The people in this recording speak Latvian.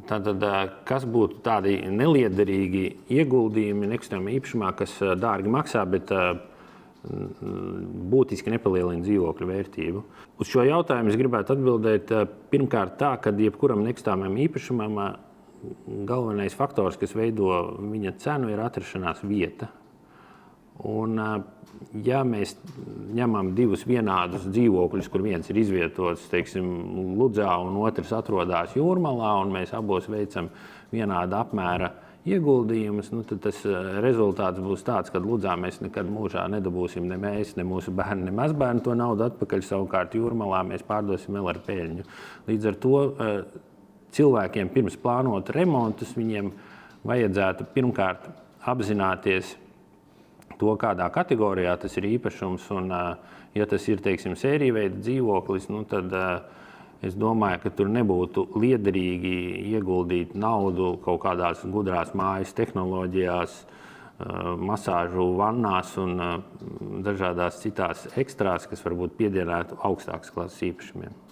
Tātad, kas būtu tādi neliederīgi ieguldījumi nekustamā īpašumā, kas dārgi maksā, bet būtiski nepalielina dzīvokļu vērtību? Uz šo jautājumu es gribētu atbildēt pirmkārt tā, ka jebkuram nekustamam īpašumam galvenais faktors, kas veido viņa cenu, ir atrašanās vieta. Un, ja mēs ņemam divus vienādus dzīvokļus, kur viens ir izvietots, teiksim, Ludzā un otrs atrodas Jūrmalā, un mēs abos veicam vienāda apmēra ieguldījumus, tad tas rezultāts būs tāds, ka Ludzā mēs nekad mūžā nedabūsim ne mēs, ne mūsu bērni, ne mazbērni to naudu atpakaļ. Savukārt Jūrmalā mēs pārdosim vēl ar peļņu. Līdz ar to cilvēkiem pirms plānot remontus, viņiem vajadzētu pirmkārt apzināties to, kādā kategorijā tas ir īpašums. Un, ja tas ir, teiksim, sērija veida dzīvoklis, tad es domāju, ka tur nebūtu liederīgi ieguldīt naudu kaut kādās gudrās mājas tehnoloģijās, masāžu vannās un dažādās citās ekstrās, kas varbūt piederētu augstākas klases īpašumiem.